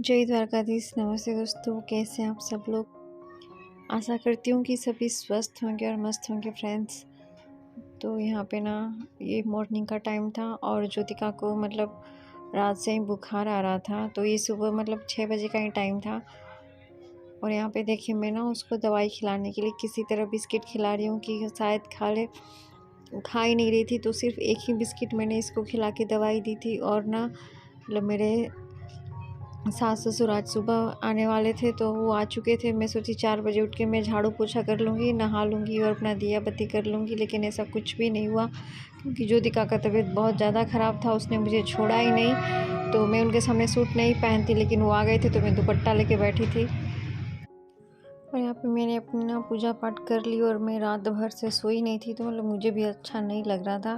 जय द्वारकाधीश। नमस्ते दोस्तों, कैसे हैं आप सब लोग। आशा करती हूँ कि सभी स्वस्थ होंगे और मस्त होंगे फ्रेंड्स। तो यहाँ पे ना ये मॉर्निंग का टाइम था और ज्योतिका को मतलब रात से ही बुखार आ रहा था, तो ये सुबह मतलब 6 बजे का ही टाइम था। और यहाँ पे देखिए मैं ना उसको दवाई खिलाने के लिए किसी तरह बिस्किट खिला रही हूँ कि शायद खा ले। खा ही नहीं रही थी, तो सिर्फ एक ही बिस्किट मैंने इसको खिला के दवाई दी थी। और ना मतलब मेरे सास ससुर आज सुबह आने वाले थे, तो वो आ चुके थे। मैं सोची 4 बजे उठ के मैं झाड़ू पोछा कर लूँगी, नहा लूँगी और अपना दिया बत्ती कर लूँगी, लेकिन ऐसा कुछ भी नहीं हुआ क्योंकि ज्योतिका का तबीयत बहुत ज़्यादा ख़राब था। उसने मुझे छोड़ा ही नहीं, तो मैं उनके सामने सूट नहीं पहनती, लेकिन वो आ गए थे तो मैं दुपट्टा लेके बैठी थी। और यहाँ पे मैंने अपनी ना पूजा पाठ कर ली और मैं रात भर से सोई नहीं थी, तो मतलब मुझे भी अच्छा नहीं लग रहा था।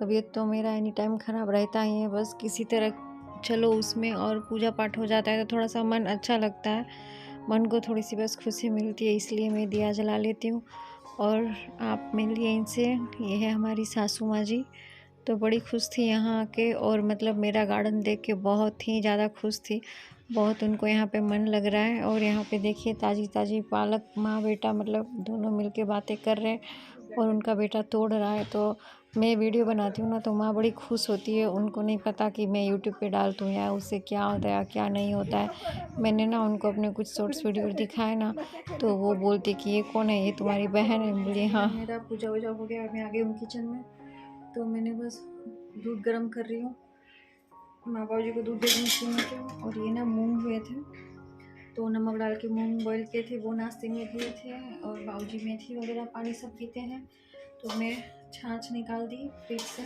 तबीयत तो मेरा एनी टाइम ख़राब रहता ही है, बस किसी तरह चलो उसमें और पूजा पाठ हो जाता है तो थोड़ा सा मन अच्छा लगता है, मन को थोड़ी सी बस खुशी मिलती है, इसलिए मैं दिया जला लेती हूँ। और आप मिलिए इनसे, ये है हमारी सासू माँ जी। तो बड़ी खुश थी यहाँ आके, और मतलब मेरा गार्डन देख के बहुत ही ज़्यादा खुश थी। बहुत उनको यहाँ पे मन लग रहा है। और यहाँ पे देखिए ताज़ी ताज़ी पालक माँ बेटा मतलब दोनों मिलके बातें कर रहे हैं और उनका बेटा तोड़ रहा है। तो मैं वीडियो बनाती हूँ ना, तो माँ बड़ी खुश होती है। उनको नहीं पता कि मैं यूट्यूब पे डालती हूँ या उससे क्या होता है क्या नहीं होता है। मैंने ना उनको अपने कुछ शॉर्ट्स वीडियो दिखाए ना, तो वो बोलती कि ये कौन है, ये तुम्हारी बहन है। बोली हाँ। मेरा पूजा वूजा हो गया, मैं आ गई हूँ किचन में। तो मैंने बस दूध गर्म कर रही हूँ, माँ बाबू जी को दूध दे दूँ पीने के। और ये ना मूंग हुए थे, तो नमक डाल के मूंग बॉयल किए थे, वो नाश्ते में दिए थे। और बाबूजी मेथी वगैरह पानी सब पीते हैं, तो मैं छाछ निकाल दी फ्रिज से।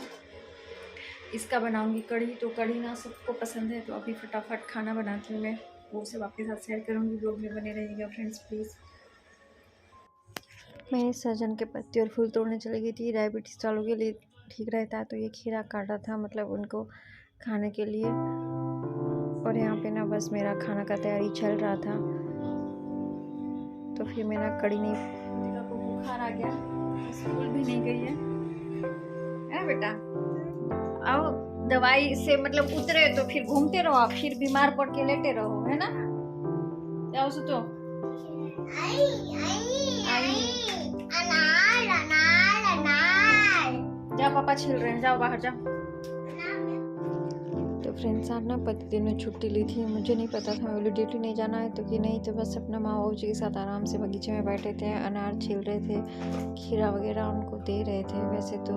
इसका बनाऊंगी कढ़ी, तो कढ़ी ना सबको पसंद है, तो अभी फटाफट खाना बनाती हूँ मैं, वो सब आपके साथ शेयर करूँगी। ब्लॉग में बने रहिएगा फ्रेंड्स प्लीज़। मैं सहजन के पत्ते और फूल तोड़ने चली गई थी, डायबिटीज़ वालों के लिए ठीक रहता है, तो ये खीरा काटा था मतलब उनको खाने के लिए। और यहाँ पे ना बस मेरा खाना का तैयारी चल रहा था, तो फिर मेरा कड़ी नहीं, को बुखार आ गया, स्कूल भी नहीं गई है बेटा। आओ दवाई से मतलब उतरे तो फिर घूमते रहो, आप फिर बीमार पड़ के लेटे रहो, है ना। जाओ सो तो जाओ, पापा छिल रहे हैं, जाओ बाहर जाओ। तो फ्रेंड्स आज ना प्रतिदिन में छुट्टी ली थी, मुझे नहीं पता था मुझे ड्यूटी नहीं जाना है, तो कि नहीं तो बस अपना माँ बाबू जी के साथ आराम से बगीचे में बैठे थे, अनार छील रहे थे, खीरा वगैरह उनको दे रहे थे। वैसे तो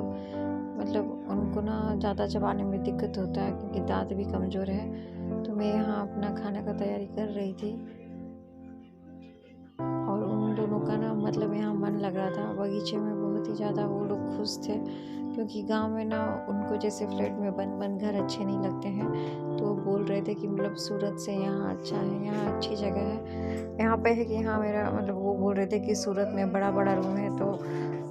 मतलब उनको ना ज़्यादा चबाने में दिक्कत होता है क्योंकि दांत भी कमज़ोर है। तो मैं यहाँ अपना खाना का तैयारी कर रही थी, और उन दोनों का ना मतलब यहाँ मन लग रहा था बगीचे में, बहुत ही ज़्यादा वो लोग खुश थे। क्योंकि गांव में ना उनको जैसे फ्लैट में बंद बंद घर अच्छे नहीं लगते हैं, तो वो बोल रहे थे कि मतलब सूरत से यहाँ अच्छा है, यहाँ अच्छी जगह है। यहाँ पे है कि यहाँ मेरा मतलब वो बोल रहे थे कि सूरत में बड़ा बड़ा रूम है, तो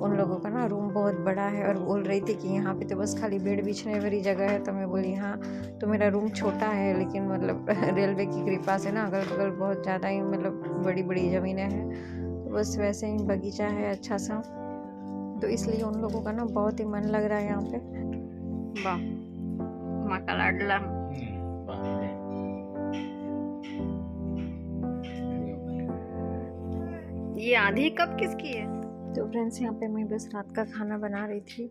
उन लोगों का ना रूम बहुत बड़ा है। और बोल रही थी कि यहाँ पे तो बस खाली बेड बिछने वाली जगह है, तो मैं बोली हाँ, तो मेरा रूम छोटा है, लेकिन मतलब रेलवे की कृपा से ना अगल बगल बहुत ज़्यादा ही मतलब बड़ी बड़ी ज़मीनें हैं, तो बस वैसे ही बगीचा है अच्छा सा, तो इसलिए उन लोगों का ना बहुत ही मन लग रहा है यहाँ पे। वाह माँ का लाडला। ये आधी कप किसकी है। तो फ्रेंड्स यहाँ पे मैं बस रात का खाना बना रही थी,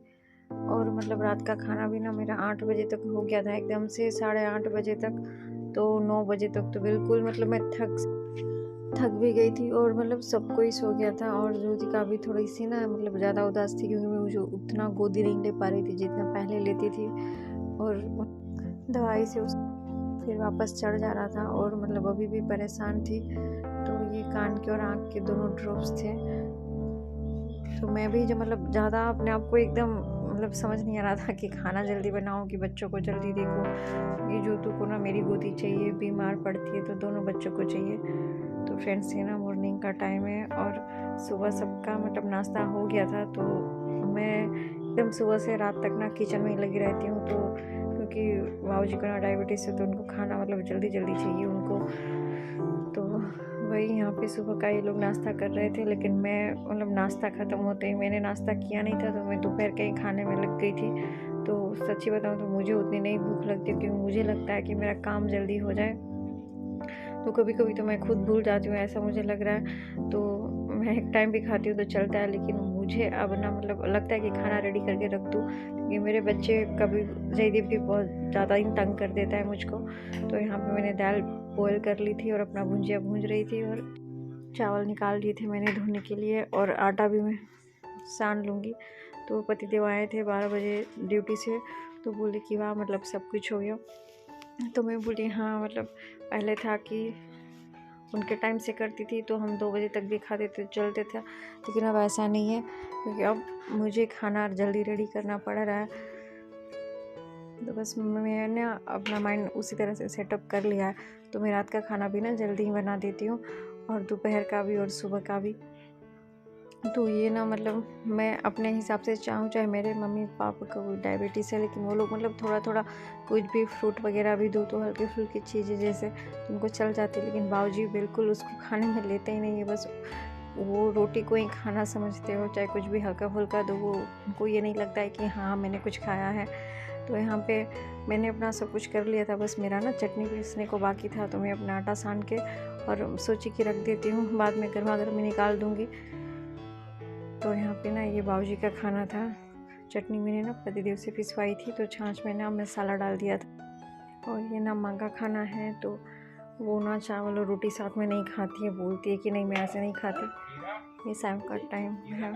और मतलब रात का खाना भी ना मेरा 8 बजे तक हो गया था एकदम से, 8:30 बजे तक। तो 9 बजे तक तो बिल्कुल मतलब मैं थक भी गई थी, और मतलब सब कोई सो गया था। और ज्योतिका भी थोड़ी सी ना मतलब ज़्यादा उदास थी, क्योंकि मैं मुझे उतना गोदी नहीं ले पा रही थी जितना पहले लेती थी, और दवाई से उस फिर वापस चढ़ जा रहा था, और मतलब अभी भी परेशान थी। तो ये कान के और आँख के दोनों ड्रॉप्स थे, तो मैं भी जब मतलब ज़्यादा अपने आप को एकदम मतलब समझ नहीं आ रहा था कि खाना जल्दी बनाऊं कि बच्चों को जल्दी देखूं। ये ज्योतु को ना मेरी गोदी चाहिए, बीमार पड़ती है तो दोनों बच्चों को चाहिए। तो फ्रेंड्स ये ना मॉर्निंग का टाइम है, और सुबह सबका मतलब नाश्ता हो गया था, तो मैं एकदम सुबह से रात तक ना किचन में ही लगी रहती हूँ। तो क्योंकि बाबू जी को ना डायबिटीज़ है, तो उनको खाना मतलब जल्दी जल्दी चाहिए उनको। तो वही यहाँ पे सुबह का ये लोग नाश्ता कर रहे थे, लेकिन मैं मतलब नाश्ता ख़त्म होते ही मैंने नाश्ता किया नहीं था, तो मैं दोपहर के ही खाने में लग गई थी। तो सच्ची बताऊँ तो मुझे उतनी नहीं भूख लगती, क्योंकि मुझे लगता है कि मेरा काम जल्दी हो जाए। तो कभी कभी तो मैं खुद भूल जाती हूँ, ऐसा मुझे लग रहा है। तो मैं एक टाइम भी खाती हूँ तो चलता है, लेकिन मुझे अब ना मतलब लगता है कि खाना रेडी करके रख दूँ, क्योंकि मेरे बच्चे कभी जयदीप भी बहुत ज़्यादा ही तंग कर देता है मुझको। तो यहाँ पे मैंने दाल बॉयल कर ली थी और अपना भुंजिया भूंज रही थी, और चावल निकाल लिए थे मैंने धोने के लिए, और आटा भी मैं सान लूँगी। तो पतिदेव आए थे 12 बजे ड्यूटी से, तो बोले कि वाह मतलब सब कुछ हो गया। तो मैं बोली हाँ, मतलब पहले था कि उनके टाइम से करती थी तो हम 2 बजे तक भी खाते थे, चलते था, लेकिन अब ऐसा नहीं है, क्योंकि अब मुझे खाना जल्दी रेडी करना पड़ रहा है। तो बस मैंने अपना माइंड उसी तरह से सेटअप कर लिया है। तो मैं रात का खाना भी ना जल्दी ही बना देती हूँ, और दोपहर का भी और सुबह का भी। तो ये ना मतलब मैं अपने हिसाब से चाहूँ, चाहे मेरे मम्मी पापा को डायबिटीज़ है, लेकिन वो लोग मतलब थोड़ा थोड़ा कुछ भी फ्रूट वगैरह भी दो तो हल्की फुल्की चीज़ें जैसे तो उनको चल जाती है, लेकिन बाबूजी बिल्कुल उसको खाने में लेते ही नहीं है। बस वो रोटी को ही खाना समझते हो, चाहे कुछ भी हल्का फुल्का दो, वो उनको ये नहीं लगता है कि हाँ मैंने कुछ खाया है। तो यहाँ पे मैंने अपना सब कुछ कर लिया था, बस मेरा ना चटनी पीसने को बाकी था। तो मैं अपना आटा सान के और सोची कि रख देती हूँ, बाद में गर्मा गर्म निकाल दूँगी। तो यहाँ पे ना ये बाबूजी का खाना था। चटनी मैंने ना पतिदेव से पिसवाई थी, तो छाछ में ना मसाला डाल दिया था। और ये ना माँ का खाना है, तो वो ना चावल और रोटी साथ में नहीं खाती है, बोलती है कि नहीं मैं ऐसे नहीं खाती। ये शाम का टाइम है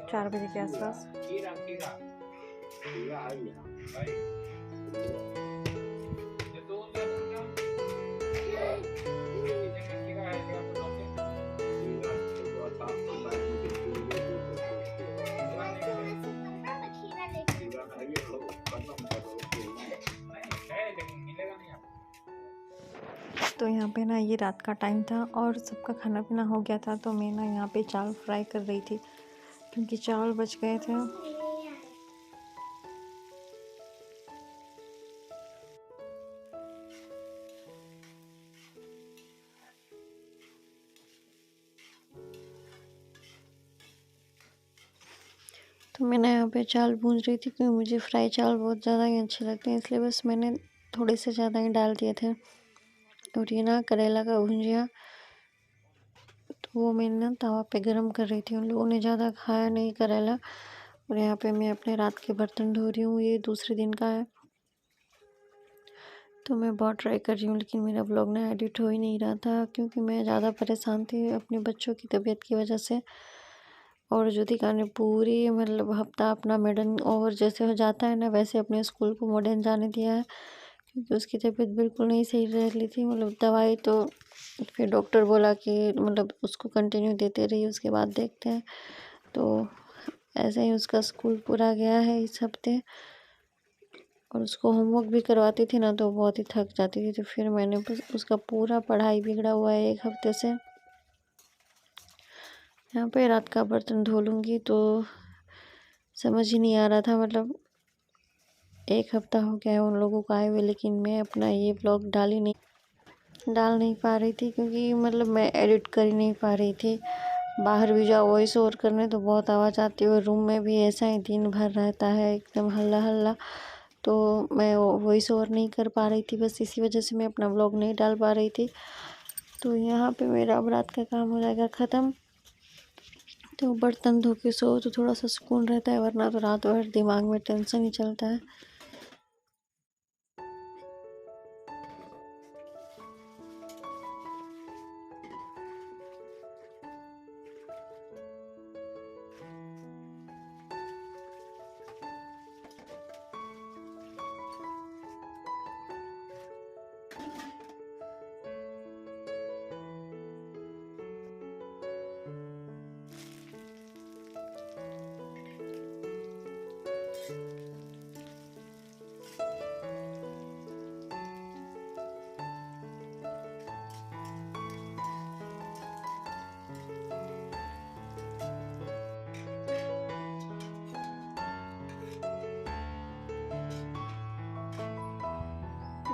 4 बजे के आसपास। तो यहाँ पे ना ये रात का टाइम था और सबका खाना पीना हो गया था। तो मैं ना यहाँ पे चावल फ्राई कर रही थी, क्योंकि चावल बच गए थे। तो मैंने यहाँ पे चावल भून रही थी, क्योंकि मुझे फ्राई चावल बहुत ज़्यादा ही अच्छे लगते हैं, इसलिए बस मैंने थोड़े से ज़्यादा ही डाल दिए थे। और ये ना करेला का भुंजिया, तो वो मैंने ना तवा पे गरम कर रही थी। उन लोगों ने ज़्यादा खाया नहीं करेला। और यहाँ पे मैं अपने रात के बर्तन धो रही हूँ, ये दूसरे दिन का है। तो मैं बहुत ट्राई कर रही हूँ, लेकिन मेरा ब्लॉग ना एडिट हो ही नहीं रहा था, क्योंकि मैं ज़्यादा परेशान थी अपने बच्चों की तबीयत की वजह से। और ज्योतिका ने पूरी मतलब हफ्ता अपना मेडन ओवर जैसे हो जाता है ना, वैसे अपने स्कूल को मॉडर्न जाने दिया है, क्योंकि उसकी तबीयत बिल्कुल नहीं सही रह रही थी। मतलब दवाई तो फिर डॉक्टर बोला कि मतलब उसको कंटिन्यू देते रहिए, उसके बाद देखते हैं। तो ऐसे ही उसका स्कूल पूरा गया है इस हफ्ते। और उसको होमवर्क भी करवाती थी ना, तो बहुत ही थक जाती थी। तो फिर मैंने बस उसका पूरा पढ़ाई बिगड़ा हुआ है 1 हफ्ते से। यहाँ पे रात का बर्तन धो लूँगी, तो समझ ही नहीं आ रहा था। मतलब 1 हफ्ता हो गया है उन लोगों को आए हुए, लेकिन मैं अपना ये ब्लॉग डाल नहीं पा रही थी, क्योंकि मतलब मैं एडिट कर ही नहीं पा रही थी। बाहर भी जाओ वॉइस ओवर करने तो बहुत आवाज़ आती है, और रूम में भी ऐसा ही दिन भर रहता है एकदम हल्ला हल्ला। तो मैं वॉइस ओवर नहीं कर पा रही थी, बस इसी वजह से मैं अपना ब्लॉग नहीं डाल पा रही थी। तो यहाँ पे मेरा अब रात का काम हो जाएगा ख़त्म। तो बर्तन धो के सो तो थोड़ा सा सुकून रहता है, वरना तो रात भर दिमाग में टेंशन ही चलता है।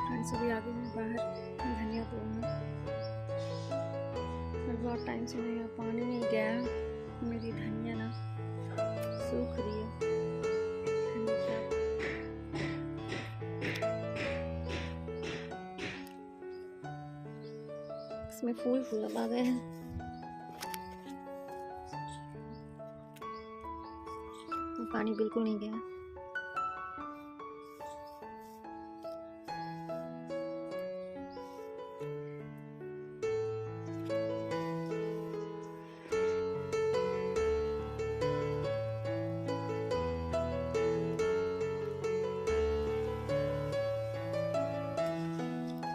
फ्रेंड्स अभी आ गई मैं बाहर धनिया तोड़ना। बहुत टाइम से मैं यहाँ पानी नहीं गया, मेरी धनिया ना सूख रही है। इसमें फूल फूल आ गए हैं। पानी बिल्कुल नहीं गया।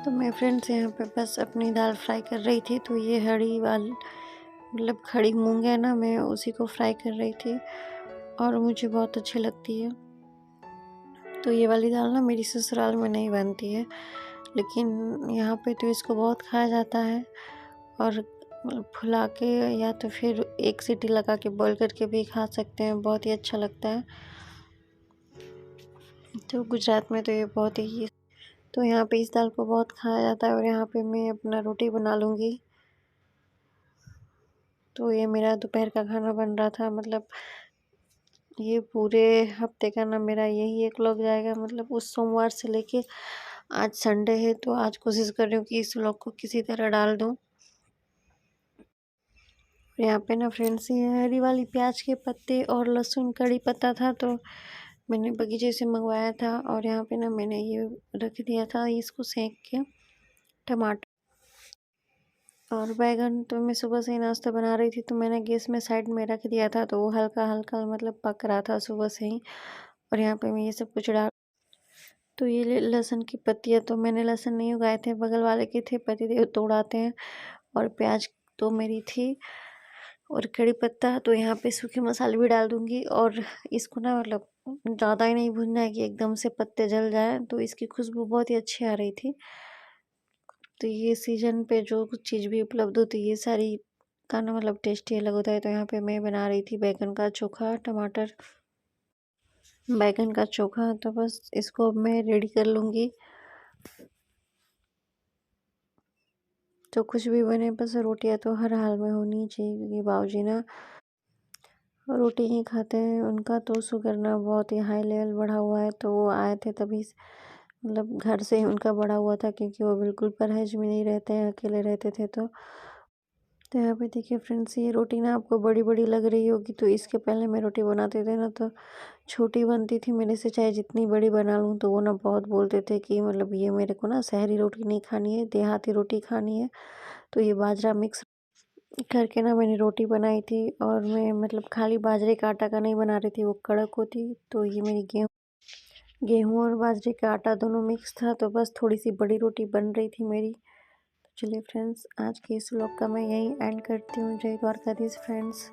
तो मैं फ्रेंड्स यहाँ पे बस अपनी दाल फ्राई कर रही थी। तो ये हरी वाली मतलब खड़ी मूंग है ना, मैं उसी को फ्राई कर रही थी और मुझे बहुत अच्छी लगती है। तो ये वाली दाल ना मेरी ससुराल में नहीं बनती है, लेकिन यहाँ पे तो इसको बहुत खाया जाता है। और फुला के या तो फिर एक सीटी लगा के बॉईल करके भी खा सकते हैं, बहुत ही अच्छा लगता है। तो गुजरात में तो ये बहुत ही, तो यहाँ पे इस दाल को बहुत खाया जाता है। और यहाँ पे मैं अपना रोटी बना लूँगी। तो ये मेरा दोपहर का खाना बन रहा था, मतलब ये पूरे हफ्ते का ना मेरा यही एक व्लॉग जाएगा। मतलब उस सोमवार से लेके आज संडे है, तो आज कोशिश कर रही हूँ कि इस व्लॉग को किसी तरह डाल दूँ। यहाँ पे ना फ्रेंड्स ये हरी वाली प्याज के पत्ते और लहसुन कड़ी पत्ता था, तो मैंने बगीचे से मंगवाया था। और यहाँ पे ना मैंने ये रख दिया था इसको सेक के। टमाटर और बैगन तो मैं सुबह से ही नाश्ता बना रही थी, तो मैंने गैस में साइड में रख दिया था, तो वो हल्का हल्का मतलब पक रहा था सुबह से ही। और यहाँ पे मैं ये सब कुछ डाल, तो ये लहसुन की पत्तियाँ, तो मैंने लहसुन नहीं उगाए थे, बगल वाले के थे, पतिदेव तोड़ाते हैं। और प्याज तो मेरी थी और कड़ी पत्ता। तो यहाँ पे सूखे मसाले भी डाल दूँगी। और इसको ना मतलब ज़्यादा ही नहीं भूनना है कि एकदम से पत्ते जल जाए, तो इसकी खुशबू बहुत ही अच्छी आ रही थी। तो ये सीजन पे जो कुछ चीज़ भी उपलब्ध होती है ये सारी का ना मतलब टेस्ट ही अलग होता है। तो यहाँ पे मैं बना रही थी बैगन का चोखा, टमाटर बैगन का चोखा। तो बस इसको अब मैं रेडी कर लूँगी। तो कुछ भी बने बस रोटियां तो हर हाल में होनी चाहिए, क्योंकि बाबूजी ना रोटी ही खाते हैं। उनका तो शुगर ना बहुत ही हाई लेवल बढ़ा हुआ है। तो वो आए थे तभी मतलब घर से ही उनका बढ़ा हुआ था, क्योंकि वो बिल्कुल परहेज में नहीं रहते हैं, अकेले रहते थे। तो यहाँ पे देखिए फ्रेंड्स, ये रोटी ना आपको बड़ी बड़ी लग रही होगी। तो इसके पहले मैं रोटी बनाते थे ना तो छोटी बनती थी मेरे से, चाहे जितनी बड़ी बना लूँ। तो वो ना बहुत बोलते थे कि मतलब ये मेरे को ना शहरी रोटी नहीं खानी है, देहाती रोटी खानी है। तो ये बाजरा मिक्स करके ना मैंने रोटी बनाई थी। और मैं मतलब खाली बाजरे का आटा का नहीं बना रही थी, वो कड़क होती। तो ये मेरी गेहूँ और बाजरे का आटा दोनों मिक्स था। तो बस थोड़ी सी बड़ी रोटी बन रही थी मेरी। तो चलिए फ्रेंड्स, आज के इस व्लॉग का मैं यहीं एंड करती हूँ। जय द्वारकाधीश फ्रेंड्स।